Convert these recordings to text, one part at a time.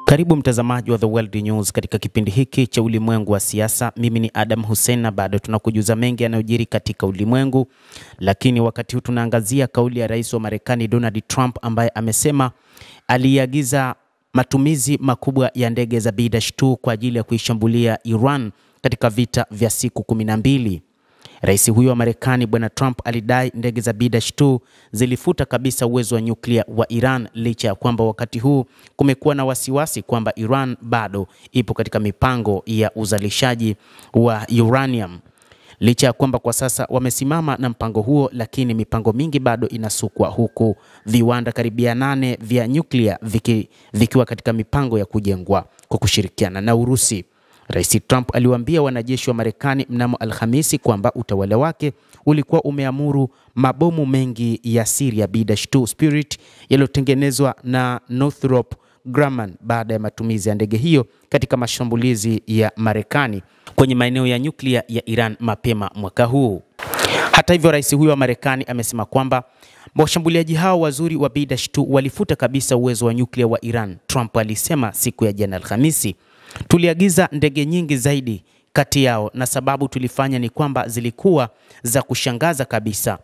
Karibu mtazamaji wa The World News katika kipindi hiki cha ulimwengu wa siasa. Mimi ni Adam Hussein na bado tunakujuza mengi yanayojiri katika ulimwengu. Lakini wakati huu tunaangazia kauli ya Rais wa Marekani Donald Trump ambaye amesema aliagiza matumizi makubwa ya ndege za B-2 kwa ajili ya kuishambulia Iran katika vita vya siku 12. Rais huyo wa Marekani Bwana Trump alidai ndege za B-2 zilifuta kabisa uwezo wa nyuklia wa Iran, licha ya kwamba wakati huu kumekuwa na wasiwasi kwamba Iran bado ipo katika mipango ya uzalishaji wa uranium. Licha ya kwamba kwa sasa wamesimama na mpango huo, lakini mipango mingi bado inasukwa, huku viwanda karibia 8 vya nyuklia vikiwa katika mipango ya kujengwa kwa kushirikiana na Urusi. Rais Trump aliwaambia wanajeshi wa Marekani mnamo Alhamisi kwamba utawala wake ulikuwa umeamuru mabomu mengi ya siri ya B-2 Spirit yaliyotengenezwa na Northrop Grumman baada ya matumizi ya ndege hiyo katika mashambulizi ya Marekani kwenye maeneo ya nyuklia ya Iran mapema mwaka huu. Hata hivyo, rais huyo wa Marekani amesema kwamba washambuliaji hao wazuri wa B-2 walifuta kabisa uwezo wa nyuklia wa Iran. Trump alisema siku ya jana Alhamisi, "Tuliagiza ndege nyingi zaidi kati yao, na sababu tulifanya ni kwamba zilikuwa za kushangaza kabisa.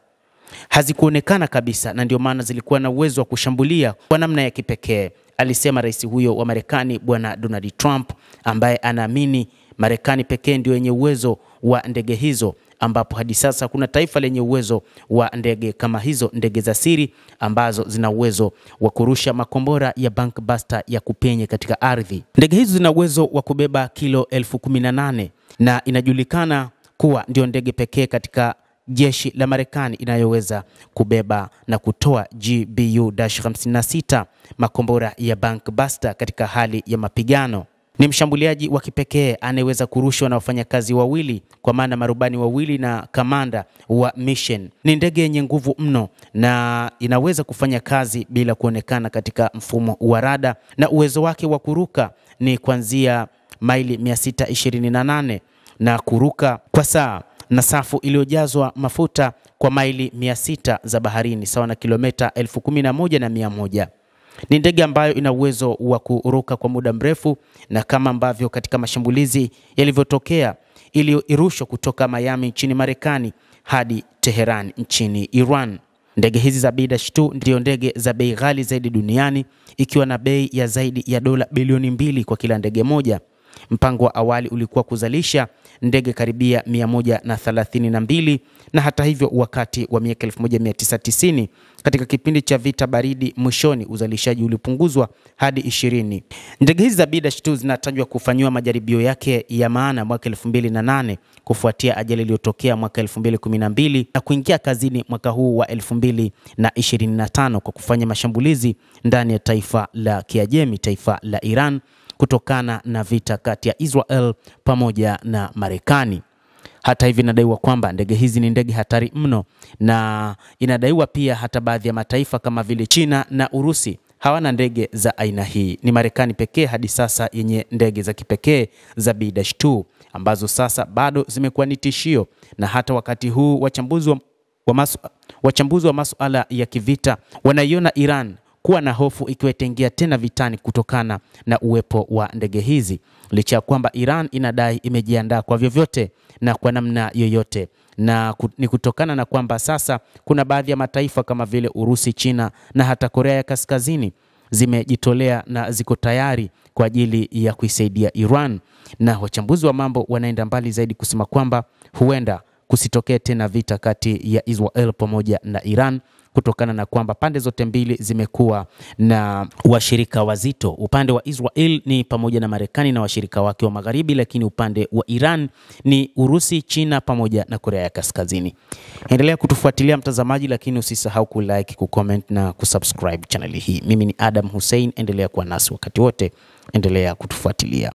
Hazikuonekana kabisa, na ndio maana zilikuwa na uwezo wa kushambulia kwa namna ya kipekee," alisema rais huyo wa Marekani Bwana Donald Trump, ambaye anaamini Marekani pekee ndio yenye uwezo wa ndege hizo, ambapo hadi sasa kuna taifa lenye uwezo wa ndege kama hizo, ndege za siri ambazo zina uwezo wa kurusha makombora ya buster ya kupenye katika ardhi. Ndege hizo zina uwezo wa kubeba kilo 18,000 na inajulikana kuwa ndio ndege pekee katika jeshi la Marekani inayoweza kubeba na kutoa GBU-56 makombora ya buster katika hali ya mapigano. Ni mshambuliaji wa kipekee anayeweza kurushwa na wafanyakazi wawili, kwa maana marubani wawili na kamanda wa mission. Ni ndege yenye nguvu mno na inaweza kufanya kazi bila kuonekana katika mfumo wa rada, na uwezo wake wa kuruka ni kuanzia maili 628 na kuruka kwa saa, na safu iliyojazwa mafuta kwa maili 600 za baharini, sawa na kilomita 11,100. Ni ndege ambayo ina uwezo wa kuruka kwa muda mrefu, na kama ambavyo katika mashambulizi yalivyotokea iliyorushwa kutoka Miami nchini Marekani hadi Teheran nchini Iran. Ndege hizi za B-2 ndio ndege za bei ghali zaidi duniani, ikiwa na bei ya zaidi ya dola bilioni 2 kwa kila ndege moja. Mpango wa awali ulikuwa kuzalisha ndege karibia 132, na hata hivyo wakati wa miaka 1990 katika kipindi cha vita baridi mwishoni, uzalishaji ulipunguzwa hadi 20. Ndege hizi za B-2 zinatajwa kufanywa majaribio yake ya maana mwaka 2008 kufuatia ajali iliyotokea mwaka 2012 na kuingia kazini mwaka huu wa 2025 kwa kufanya mashambulizi ndani ya taifa la Kiajemi, taifa la Iran, kutokana na vita kati ya Israel pamoja na Marekani. Hata hivi inadaiwa kwamba ndege hizi ni ndege hatari mno, na inadaiwa pia hata baadhi ya mataifa kama vile China na Urusi hawana ndege za aina hii. Ni Marekani pekee hadi sasa yenye ndege za kipekee za B-2 ambazo sasa bado zimekuwa ni tishio, na hata wakati huu wachambuzi wa masuala ya kivita wanaiona Iran kuwa na hofu ikiwa itaingia tena vitani kutokana na uwepo wa ndege hizi, licha ya kwamba Iran inadai imejiandaa kwa vyovyote na kwa namna yoyote, na ni kutokana na kwamba sasa kuna baadhi ya mataifa kama vile Urusi, China na hata Korea ya Kaskazini zimejitolea na ziko tayari kwa ajili ya kuisaidia Iran, na wachambuzi wa mambo wanaenda mbali zaidi kusema kwamba huenda kusitokee tena vita kati ya Israel pamoja na Iran, kutokana na kwamba pande zote mbili zimekuwa na washirika wazito. Upande wa Israel ni pamoja na Marekani na washirika wake wa magharibi, lakini upande wa Iran ni Urusi, China pamoja na Korea ya Kaskazini. Endelea kutufuatilia mtazamaji, lakini usisahau kulike, kucomment na kusubscribe channel hii. Mimi ni Adam Hussein, endelea kuwa nasi wakati wote, endelea kutufuatilia.